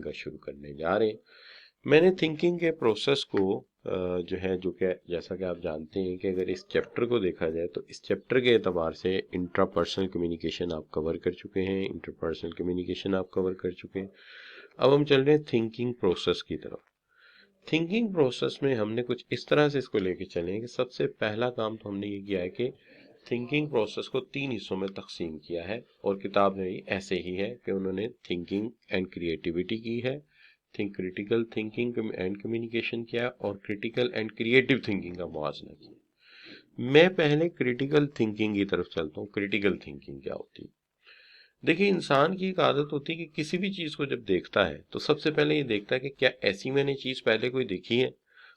Thinking का शुरू करने जा रहे हैं। मैंने थिंकिंग के प्रोसेस को जो है जो कि जैसा कि आप जानते हैं कि अगर इस चैप्टर को देखा जाए तो इस चैप्टर के एतबार से इंट्रापर्सनल कम्युनिकेशन आप कवर कर चुके हैं, इंटरपर्सनल कम्युनिकेशन आप कवर कर चुके हैं। अब हम चल रहे हैं थिंकिंग प्रोसेस की तरफ। थिंकिंग प्रोसेस में हमने कुछ इस तरह से इसको लेके चले कि सबसे पहला काम तो हमने ये किया है कि थिंकिंग प्रोसेस को 3 हिस्सों में तकसीम किया है, और किताब में भी ऐसे ही है कि उन्होंने थिंकिंग एंड क्रिएटिविटी की है, क्रिटिकल थिंकिंग एंड कम्युनिकेशन किया, और क्रिटिकल एंड क्रिएटिव थिंकिंग का मुआवजा किया। मैं पहले क्रिटिकल थिंकिंग की तरफ चलता हूँ। क्रिटिकल थिंकिंग क्या होती है? देखिए, इंसान की एक आदत होती है कि किसी भी चीज़ को जब देखता है तो सबसे पहले ये देखता है कि क्या ऐसी मैंने चीज़ पहले कोई देखी है,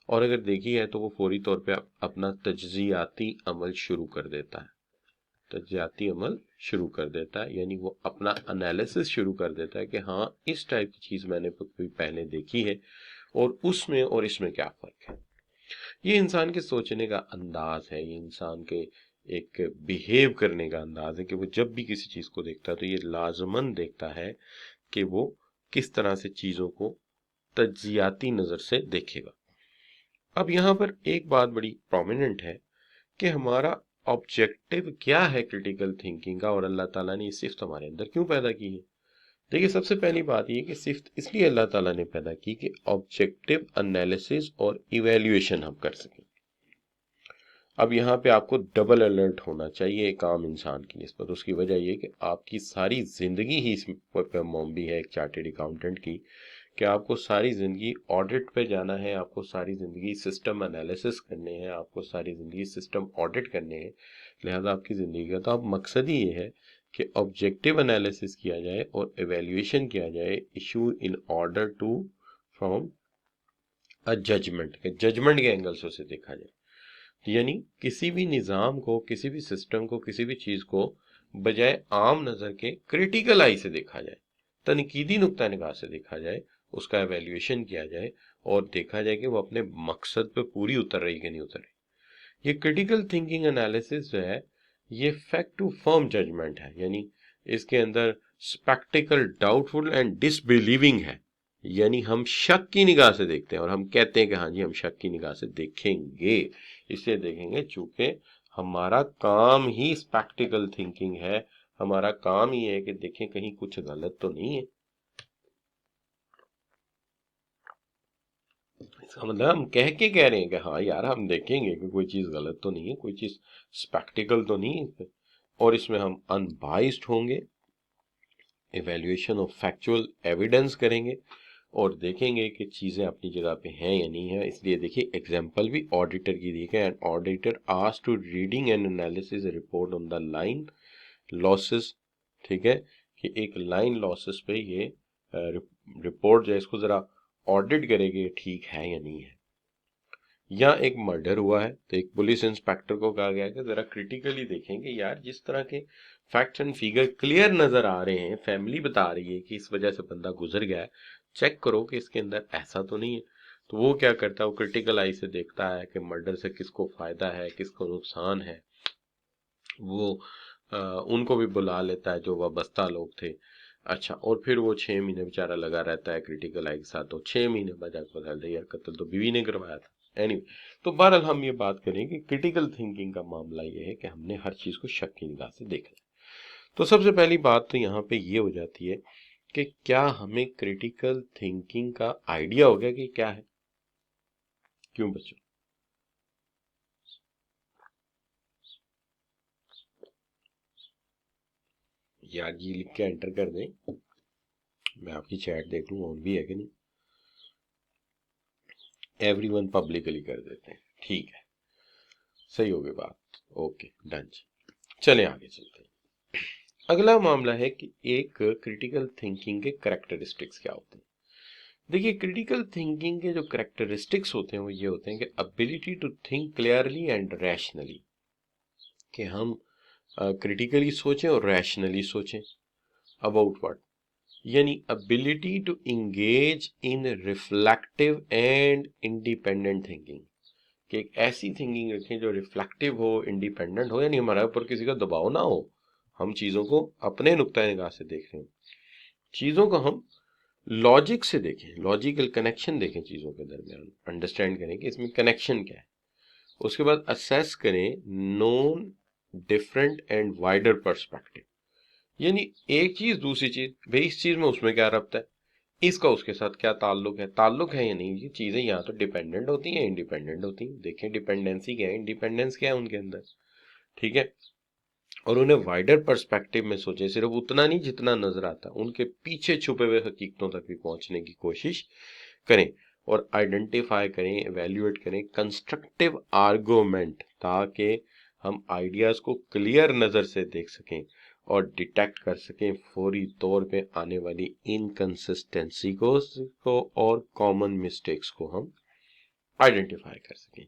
और अगर देखी है तो वो फौरी तौर पे अपना तज्जियाती अमल शुरू कर देता है। तज्जियाती अमल शुरू कर देता है यानी वो अपना एनालिसिस शुरू कर देता है कि हाँ, इस टाइप की चीज़ मैंने कोई पहले देखी है और उसमें और इसमें क्या फ़र्क है। ये इंसान के सोचने का अंदाज है, ये इंसान के एक बिहेव करने का अंदाज है कि वो जब भी किसी चीज़ को देखता है तो ये लाजमन देखता है कि वो किस तरह से चीज़ों को तज्जियाती नज़र से देखेगा। अब यहाँ पर एक बात बड़ी प्रोमिनेंट है कि हमारा ऑब्जेक्टिव क्या है क्रिटिकल थिंकिंग का, और अल्लाह ताला ने ये सिर्फ हमारे अंदर क्यों पैदा की है। देखिए, सबसे पहली बात ये कि सिर्फ इसलिए अल्लाह ताला ने पैदा की कि ऑब्जेक्टिव एनालिसिस और इवैल्यूएशन हम कर सकें। अब यहाँ पे आपको डबल अलर्ट होना चाहिए एक आम इंसान की निस्बत। उसकी वजह ये कि आपकी सारी ज़िंदगी ही इस पर मोमबी है एक चार्टेड अकाउंटेंट की, कि आपको सारी ज़िंदगी ऑडिट पे जाना है, आपको सारी ज़िंदगी सिस्टम एनालिसिस करने हैं, आपको सारी ज़िंदगी सिस्टम ऑडिट करने हैं। लिहाजा आपकी ज़िंदगी का तो अब मकसद ही ये है कि ऑब्जेक्टिव एनालिसिस किया जाए और एवेल्यूएशन किया जाए issue in order to from a judgment के एंगल से उसे देखा जाए। यानी किसी भी निज़ाम को, किसी भी सिस्टम को, किसी भी चीज़ को बजाय आम नज़र के क्रिटिकल आई से देखा जाए, तनकीदी नुक्ता निगाह से देखा जाए, उसका एवेल्यूएशन किया जाए और देखा जाए कि वो अपने मकसद पे पूरी उतर रही कि नहीं उतर रही। ये क्रिटिकल थिंकिंग एनालिसिस जो है ये फैक्ट टू फर्म जजमेंट है, यानी इसके अंदर स्पेक्टिकल, डाउटफुल एंड डिसबिलीविंग है। यानी हम शक की निगाह से देखते हैं और हम कहते हैं कि हाँ जी हम शक की निगाह से देखेंगे। इसलिए देखेंगे चूंकि हमारा काम ही स्पेक्टिकल थिंकिंग है, हमारा काम ही है कि देखें कहीं कुछ गलत तो नहीं है। इसका मतलब हम कह रहे हैं कि हाँ यार हम देखेंगे कि कोई चीज़ गलत तो नहीं है, कोई चीज़ स्पेक्टिकल तो नहीं है, और इसमें हम अनबाइस्ड होंगे, इवैल्यूएशन ऑफ फैक्चुअल एविडेंस करेंगे और देखेंगे कि चीज़ें अपनी जगह पे हैं या नहीं है। इसलिए देखिए एग्जांपल भी ऑडिटर की दी है। An auditor asked to reading and analysis report on the line losses. ठीक है, कि एक लाइन लॉसेस पे ये रिपोर्ट जो है इसको ज़रा ऑडिट करेंगे ठीक है या नहीं है। या एक मर्डर हुआ है तो एक पुलिस इंस्पेक्टर को कहा गया कि ज़रा क्रिटिकली देखेंगे यार जिस तरह के फैक्ट्स एंड फिगर क्लियर नज़र आ रहे हैं, फैमिली बता रही है कि इस वजह से बंदा गुजर गया है, चेक करो कि इसके अंदर ऐसा तो नहीं है। तो वो क्या करता है, वो क्रिटिकल आई से देखता है कि मर्डर से किसको फ़ायदा है, किसको नुकसान है। वो उनको भी बुला लेता है जो वाबस्ता लोग थे। अच्छा, और फिर वो 6 महीने बेचारा लगा रहता है क्रिटिकल आई के साथ, तो 6 महीने बाद जाकर बता दे यार कत्ल तो बीवी ने करवाया था। एनीवे, तो बहरहाल हम ये बात करें कि क्रिटिकल थिंकिंग का मामला ये है कि हमने हर चीज़ को शक की निगाह से देखा है। तो सबसे पहली बात तो यहाँ पे ये हो जाती है कि क्या हमें क्रिटिकल थिंकिंग का आइडिया हो गया कि क्या है। क्यों बच्चों? यार ये लिख के एंटर कर दें, मैं आपकी चैट देख लूँ ऑन भी है कि नहीं। एवरीवन पब्लिकली कर देते हैं, ठीक है, सही हो गई बात। ओके डन जी, चले आगे चलते हैं। अगला मामला है कि एक क्रिटिकल थिंकिंग के कैरेक्टरिस्टिक्स क्या होते हैं। देखिए, क्रिटिकल थिंकिंग के जो कैरेक्टरिस्टिक्स होते हैं वो ये होते हैं कि ability to think clearly and rationally, कि हम क्रिटिकली सोचें और रैशनली सोचें। About what? यानी ability to engage in reflective and independent thinking, कि एक ऐसी थिंकिंग रखें जो रिफ्लेक्टिव हो, इंडिपेंडेंट हो, यानी हमारे ऊपर किसी का दबाव ना हो, हम चीज़ों को अपने नुक्ता निगाह से देख रहे हो, चीज़ों को हम लॉजिक से देखें, लॉजिकल कनेक्शन देखें चीज़ों के दरमियान, अंडरस्टैंड करें कि इसमें कनेक्शन क्या है। उसके बाद असेस करें non different and wider perspective, यानी एक चीज़ दूसरी चीज़, भाई इस चीज़ में उसमें क्या रब्ता है, इसका उसके साथ क्या ताल्लुक है या नहीं। ये चीज़ें यहाँ तो डिपेंडेंट होती हैं, इंडिपेंडेंट होती हैं। देखें डिपेंडेंसी क्या है, इंडिपेंडेंस क्या है उनके अंदर, ठीक है। और उन्हें वाइडर पर्सपेक्टिव में सोचें, सिर्फ उतना नहीं जितना नजर आता, उनके पीछे छुपे हुए हकीकतों तक भी पहुंचने की कोशिश करें और आइडेंटिफाई करें, एवेल्युएट करें कंस्ट्रक्टिव आर्गुमेंट, ताकि हम आइडियाज को क्लियर नजर से देख सकें और डिटेक्ट कर सकें फौरी तौर पे आने वाली इनकंसिस्टेंसी को और कॉमन मिस्टेक्स को हम आइडेंटिफाई कर सकें।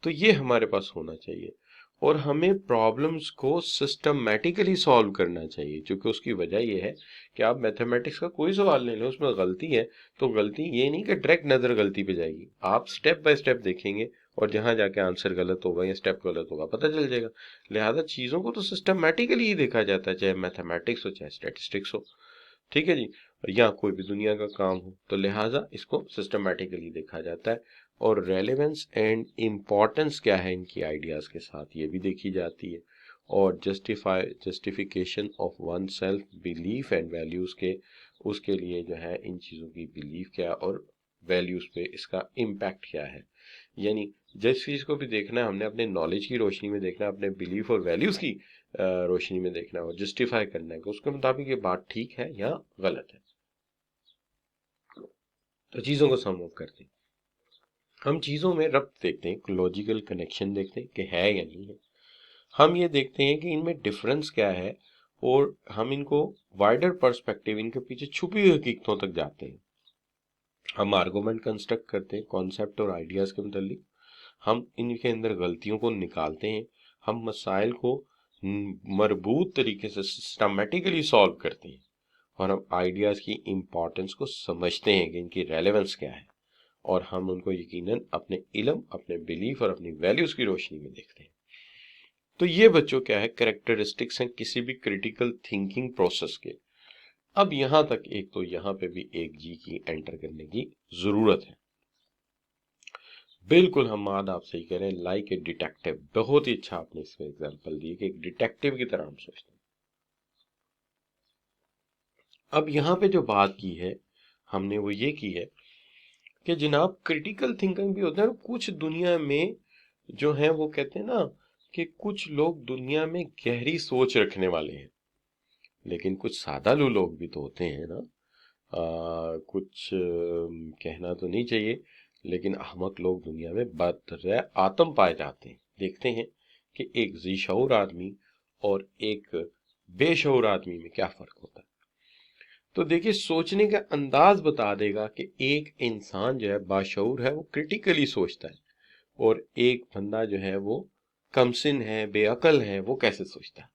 तो ये हमारे पास होना चाहिए और हमें प्रॉब्लम्स को सिस्टमैटिकली सॉल्व करना चाहिए, क्योंकि उसकी वजह ये है कि आप मैथमेटिक्स का कोई सवाल ले लो, उसमें गलती है तो गलती ये नहीं कि डायरेक्ट नज़र गलती पे जाएगी, आप स्टेप बाय स्टेप देखेंगे और जहां जाके आंसर गलत होगा या स्टेप गलत होगा पता चल जाएगा। लिहाजा चीज़ों को तो सिस्टमैटिकली ही देखा जाता है, चाहे मैथमेटिक्स हो चाहे स्टेटिस्टिक्स हो, ठीक है जी, या कोई भी दुनिया का काम हो, तो लिहाजा इसको सिस्टमैटिकली देखा जाता है। और रेलेवेंस एंड इम्पोर्टेंस क्या है इनकी आइडियाज़ के साथ ये भी देखी जाती है। और justification of one self belief and values के, उसके लिए जो है इन चीज़ों की बिलीफ क्या है और वैल्यूज़ पे इसका इम्पैक्ट क्या है। यानी जिस चीज़ को भी देखना है हमने अपने नॉलेज की रोशनी में देखना है, अपने बिलीफ और वैल्यूज़ की रोशनी में देखना है और जस्टिफाई करना है कि उसके मुताबिक ये बात ठीक है या गलत है। तो चीज़ों को सम अप करते हैं, हम चीज़ों में रब्त देखते हैं, लॉजिकल कनेक्शन देखते हैं कि है या नहीं है। हम ये देखते हैं कि इनमें डिफरेंस क्या है और हम इनको वाइडर पर्सपेक्टिव, इनके पीछे छुपी हुई हकीकतों तक जाते हैं। हम आर्गुमेंट कंस्ट्रक्ट करते हैं कॉन्सेप्ट और आइडियाज़ के मुतालिक, हम इनके अंदर गलतियों को निकालते हैं, हम मसाइल को मरबूत तरीके से सिस्टमेटिकली सॉल्व करते हैं और हम आइडियाज़ की इम्पोर्टेंस को समझते हैं कि इनकी रेलेवेंस क्या है और हम उनको यकीनन अपने इल्म, अपने बिलीफ और अपनी वैल्यूज़ की रोशनी में देखते हैं। तो ये बच्चों क्या है, कैरेक्टरिस्टिक्स हैं किसी भी क्रिटिकल थिंकिंग प्रोसेस के। अब यहां तक एक तो यहां पे भी एक जी की एंटर करने की जरूरत है। बिल्कुल हम माद आपसे ही कह रहे हैं, लाइक ए डिटेक्टिव, बहुत ही अच्छा आपने इसमें एग्जांपल दी कि एक डिटेक्टिव की तरह हम सोचते हैं। अब यहाँ पे जो बात की है हमने वो ये की है कि जनाब क्रिटिकल थिंकिंग भी होता है, कुछ दुनिया में जो है वो कहते हैं ना कि कुछ लोग दुनिया में गहरी सोच रखने वाले हैं, लेकिन कुछ सादालू लोग भी तो होते हैं ना। कुछ कहना तो नहीं चाहिए, लेकिन अहमक लोग दुनिया में बदर आतम पाए जाते हैं। देखते हैं कि एक ज़ीशऊर आदमी और एक बेशऊर आदमी में क्या फ़र्क होता है। तो देखिए सोचने का अंदाज बता देगा कि एक इंसान जो है बाशऊर है, वो क्रिटिकली सोचता है, और एक बंदा जो है वो कमसिन है, बेअकल है, वो कैसे सोचता है,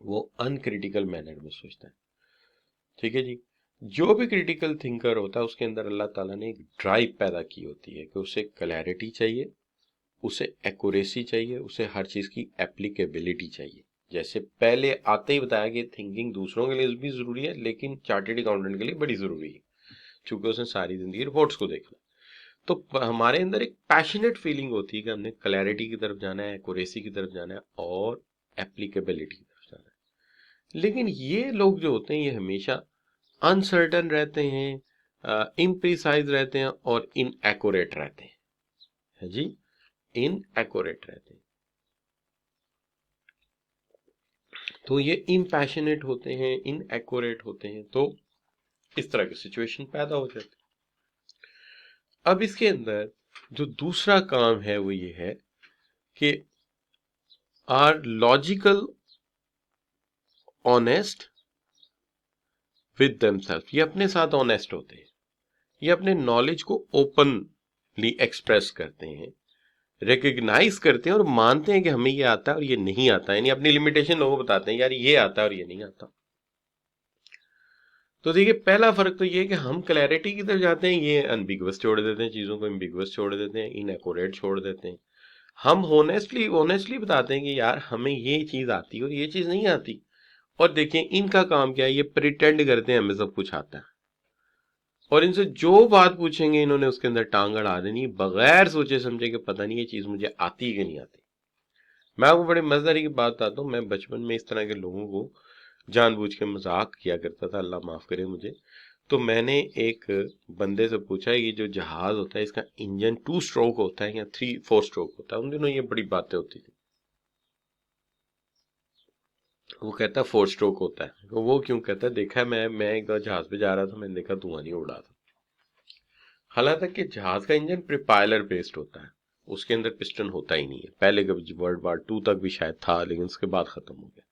वो अनक्रिटिकल मैनर में सोचता है। ठीक है जी। जो भी क्रिटिकल थिंकर होता है उसके अंदर अल्लाह ताला ने एक ड्राइव पैदा की होती है कि उसे क्लैरिटी चाहिए, उसे एक्यूरेसी चाहिए, उसे हर चीज़ की एप्लीकेबिलिटी चाहिए। जैसे पहले आते ही बताया कि थिंकिंग दूसरों के लिए भी ज़रूरी है, लेकिन चार्टेड अकाउंटेंट के लिए बड़ी ज़रूरी है, चूंकि उसने सारी ज़िंदगी रिपोर्ट्स को देखना। तो हमारे अंदर एक पैशनेट फीलिंग होती है कि हमने क्लैरिटी की तरफ जाना है, एक्यूरेसी की तरफ जाना है और एप्लीकेबिलिटी की तरफ जाना है। लेकिन ये लोग जो होते हैं ये हमेशा अनसर्टन रहते हैं, इम्प्रिसाइज रहते हैं और इनएक्यूरेट रहते हैं, है जी, इनएक्यूरेट रहते हैं। तो ये इम्पैशनेट होते हैं, इनएक्यूरेट होते हैं, तो इस तरह की सिचुएशन पैदा हो जाती है। अब इसके अंदर जो दूसरा काम है वो ये है कि are logical honest with themselves, ये अपने साथ ऑनेस्ट होते हैं, ये अपने नॉलेज को ओपनली एक्सप्रेस करते हैं, रिकग्नाइज करते हैं और मानते हैं कि हमें ये आता है और ये नहीं आता है, यानी अपनी लिमिटेशन लोगों को बताते हैं, यार ये आता है और ये नहीं आता। तो देखिए पहला फर्क तो ये है कि हम क्लैरिटी की तरफ जाते हैं, ये अनबिगुअस छोड़ देते हैं, चीज़ों को एम्बिगुअस छोड़ देते हैं, इनएक्यूरेट छोड़ देते हैं। हम ऑनेस्टली बताते हैं कि यार हमें ये चीज़ आती है और ये चीज़ नहीं आती। और देखिए इनका काम क्या है, ये प्रिटेंड करते हैं हमें सब कुछ आता है। और इनसे जो बात पूछेंगे इन्होंने उसके अंदर टांग अड़ा देनी बगैर सोचे समझे कि पता नहीं ये चीज मुझे आती है कि नहीं आती। मैं आपको बड़े मजेदारी की बात बताता हूँ, मैं बचपन में इस तरह के लोगों को जानबूझ के मजाक किया करता था, अल्लाह माफ करे मुझे। तो मैंने एक बंदे से पूछा ये जो जहाज होता है इसका इंजन 2 स्ट्रोक होता है या 3-4 स्ट्रोक होता है? उन दिनों ये बड़ी बातें होती थी। वो कहता 4 स्ट्रोक होता है। तो वो क्यों कहता है, देखा मैं एक बार जहाज पे जा रहा था, मैंने देखा धुआं नहीं उड़ा था। हालांकि कि जहाज का इंजन प्रोपेलर बेस्ड होता है, उसके अंदर पिस्टन होता ही नहीं है। पहले कभी वर्ल्ड वॉर 2 तक भी शायद था, लेकिन उसके बाद खत्म हो गया।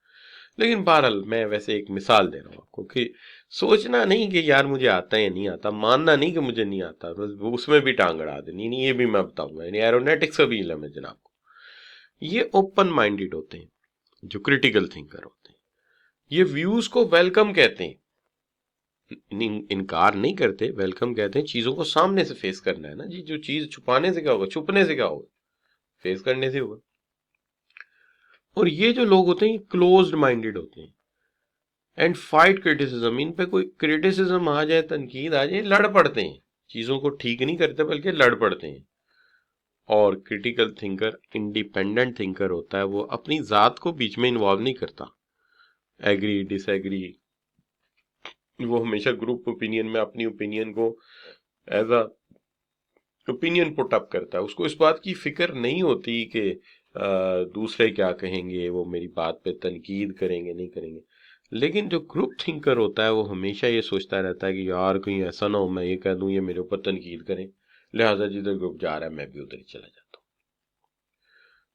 लेकिन बहरहाल मैं वैसे एक मिसाल दे रहा हूँ आपको कि सोचना नहीं कि यार मुझे आता है या नहीं आता, मानना नहीं कि मुझे नहीं आता, बस उसमें भी टांग अड़ा देनी नहीं, ये भी मैं बताऊंगा। यानी एरोनॉटिक्स का भी इल्म है जनाब को। ये ओपन माइंडेड होते हैं, जो क्रिटिकल थिंकर होते हैं। ये व्यूज को वेलकम कहते हैं, इनकार नहीं करते, वेलकम कहते हैं। चीजों को सामने से फेस करना है ना जी, जो चीज छुपाने से क्या होगा, छुपने से क्या होगा, फेस करने से होगा। और ये जो लोग होते हैं ये क्लोज्ड माइंडेड होते हैं एंड फाइट क्रिटिसिज्म। इन पे कोई क्रिटिसिज्म आ जाए, तनकीद आ जाए, लड़ पड़ते हैं। चीजों को ठीक नहीं करते बल्कि लड़ पड़ते हैं। और क्रिटिकल थिंकर इंडिपेंडेंट थिंकर होता है, वो अपनी जात को बीच में इन्वॉल्व नहीं करता। एग्री डिसएग्री, वो हमेशा ग्रुप ओपिनियन में अपनी ओपिनियन को as a opinion put up करता है। उसको इस बात की फिक्र नहीं होती कि दूसरे क्या कहेंगे, वो मेरी बात पे तनकीद करेंगे नहीं करेंगे। लेकिन जो ग्रुप थिंकर होता है वो हमेशा ये सोचता रहता है कि यार कहीं ऐसा ना हो मैं ये कह दूं ये मेरे ऊपर तनकीद करें, लिहाजा जिधर ग्रुप जा रहा है मैं भी उधर ही चला जाता हूँ।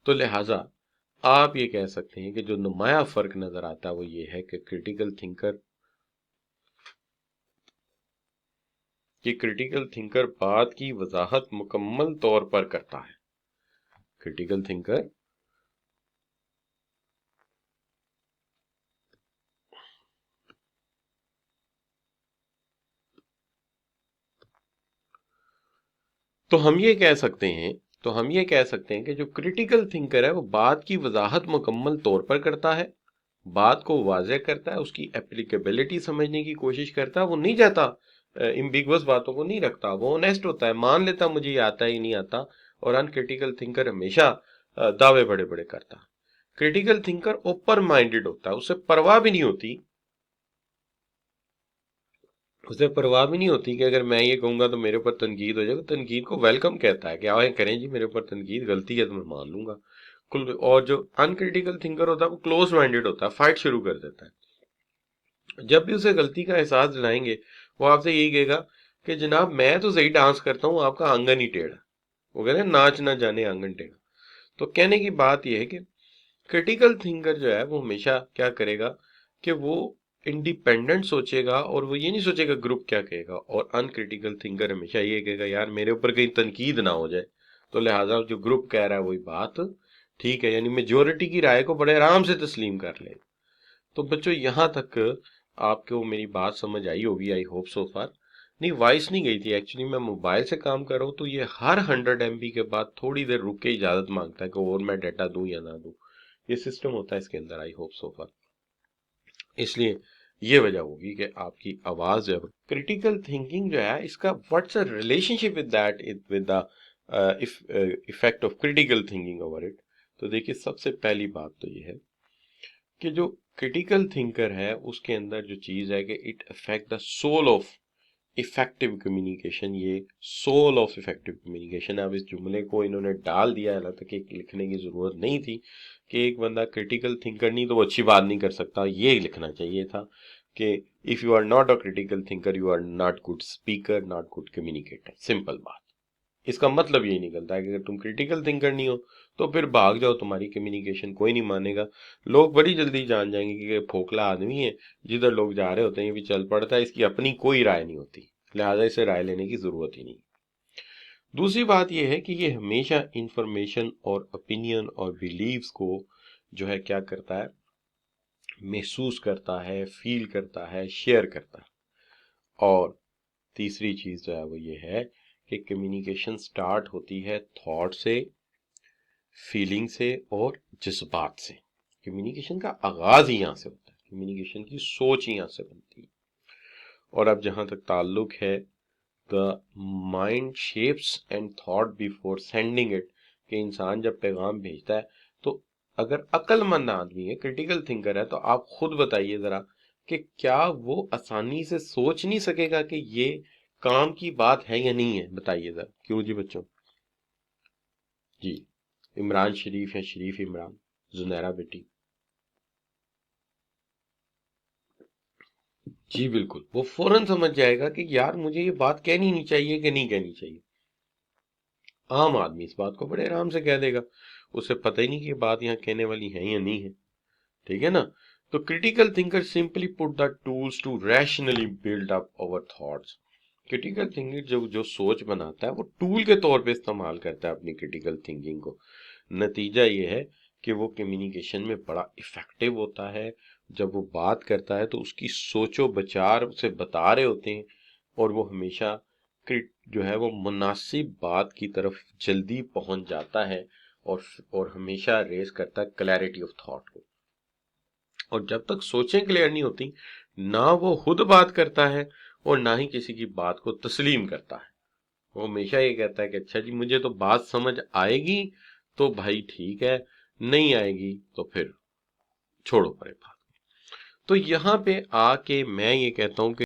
तो लिहाजा आप ये कह सकते हैं कि जो नुमाया फर्क नजर आता है वो ये है कि क्रिटिकल थिंकर बात की वजाहत मुकम्मल तौर पर करता है। क्रिटिकल थिंकर तो हम ये कह सकते हैं कि जो क्रिटिकल थिंकर है वो बात की वजाहत मुकम्मल तौर पर करता है, बात को वाज़ेह करता है, उसकी एप्लीकेबिलिटी समझने की कोशिश करता है। वो नहीं जाता एम्बिगुअस बातों को नहीं रखता, वो ऑनेस्ट होता है, मान लेता मुझे ये आता ही नहीं आता। और अनक्रिटिकल थिंकर हमेशा दावे बड़े बड़े करता। क्रिटिकल थिंकर ओपन माइंडेड होता है, उसे परवाह भी नहीं होती, उसे परवाह भी नहीं होती कि अगर मैं ये कहूंगा तो मेरे ऊपर तनकीद हो जाएगा। तनकीद को वेलकम कहता है कि आए करें जी, मेरे ऊपर तनकीद, गलती है तो मैं मान लूंगा। और जो अनक्रिटिकल थिंकर होता है वो क्लोज माइंडेड होता है, फाइट शुरू कर देता है। जब भी उसे गलती का एहसास दिलाएंगे वो आपसे यही कहेगा कि जनाब मैं तो सही डांस करता हूँ, आपका आंगन ही टेढ़ा। वो कहते हैं नाच ना जाने आंगन टेढ़ा। तो कहने की बात यह है कि क्रिटिकल थिंकर जो है वो हमेशा क्या करेगा कि वो इंडिपेंडेंट सोचेगा और वो ये नहीं सोचेगा ग्रुप क्या कहेगा। और अनक्रिटिकल थिंकर हमेशा ये कहेगा यार मेरे ऊपर कहीं तनकीद ना हो जाए, तो लिहाजा जो ग्रुप कह रहा है वही बात ठीक है, यानी मेजोरिटी की राय को बड़े आराम से तस्लीम कर ले। तो बच्चों यहाँ तक आपको मेरी बात समझ आई होगी, आई होप सो फार। नहीं वॉइस नहीं गई थी, एक्चुअली मैं मोबाइल से काम कर रहा हूँ तो ये हर 100 MB के बाद थोड़ी देर रुक के इजाजत मांगता है कि और मैं डाटा दूं या ना दूं। ये सिस्टम होता है इसके अंदर, आई होप सो फार। इसलिए ये वजह होगी कि आपकी आवाज जो है क्रिटिकल थिंकिंग जो है इसका what's a relationship with that with the effect of critical thinking over it. तो देखिए सबसे पहली बात तो ये है कि जो क्रिटिकल थिंकर है उसके अंदर जो चीज है कि it affect the soul of effective communication. ये सोल ऑफ इफेक्टिव कम्युनिकेशन है। अब इस जुमले को इन्होंने डाल दिया है, हालांकि कि लिखने की जरूरत नहीं थी कि एक बंदा क्रिटिकल थिंकर नहीं तो वो अच्छी बात नहीं कर सकता। ये लिखना चाहिए था कि if you are not a critical thinker you are not good speaker, not good communicator. Simple बात। इसका मतलब यही निकलता है कि अगर तुम क्रिटिकल थिंकर नहीं हो तो फिर भाग जाओ, तुम्हारी कम्युनिकेशन कोई नहीं मानेगा। लोग बड़ी जल्दी जान जाएंगे कि ये फोखला आदमी है, जिधर लोग जा रहे होते हैं ये भी चल पड़ता है, इसकी अपनी कोई राय नहीं होती, लिहाजा इसे राय लेने की जरूरत ही नहीं। दूसरी बात यह है कि ये हमेशा इंफॉर्मेशन और ओपिनियन और बिलीव्स को जो है क्या करता है, महसूस करता है, फील करता है, शेयर करता है। और तीसरी चीज जो है वो ये है कि कम्युनिकेशन स्टार्ट होती है थॉट से, फीलिंग से और जज्बात से। कम्युनिकेशन का आगाज ही यहाँ से होता है, कम्युनिकेशन की सोच ही यहाँ से बनती है। और अब जहां तक ताल्लुक है the mind shapes and thought before sending it, कि इंसान जब पैगाम भेजता है तो अगर अक्लमंद आदमी है, क्रिटिकल थिंकर है, तो आप खुद बताइए जरा कि क्या वो आसानी से सोच नहीं सकेगा कि ये काम की बात है या नहीं है? बताइए जरा। क्यों जी बच्चों? जी, इमरान शरीफ या शरीफ इमरान, जुनैरा बेटी। जी बिल्कुल, वो फौरन समझ जाएगा कि यार मुझे ये बात कहनी नहीं चाहिए कि नहीं कहनी चाहिए। आम आदमी इस बात को बड़े आराम से कह देगा, उसे पता ही नहीं कि ये बात यहाँ कहने वाली है या नहीं है। ठीक है ना? तो critical thinker simply put the tools to rationally build up our thoughts. Critical thinking जो जो सोच बनाता है वो टूल के तौर पे इस्तेमाल करता है अपनी क्रिटिकल थिंकिंग को। नतीजा ये है कि वो कम्युनिकेशन में बड़ा इफेक्टिव होता है। जब वो बात करता है तो उसकी सोचो विचार उसे बता रहे होते हैं, और वो हमेशा जो है वो मुनासिब बात की तरफ जल्दी पहुंच जाता है, और हमेशा रेस करता है क्लैरिटी ऑफ थॉट को। और जब तक सोचें क्लियर नहीं होती, ना वो खुद बात करता है और ना ही किसी की बात को तस्लीम करता है। वो हमेशा ये कहता है कि अच्छा जी मुझे तो बात समझ आएगी तो भाई ठीक है, नहीं आएगी तो फिर छोड़ो परे बात। तो यहाँ पे आके मैं ये कहता हूँ कि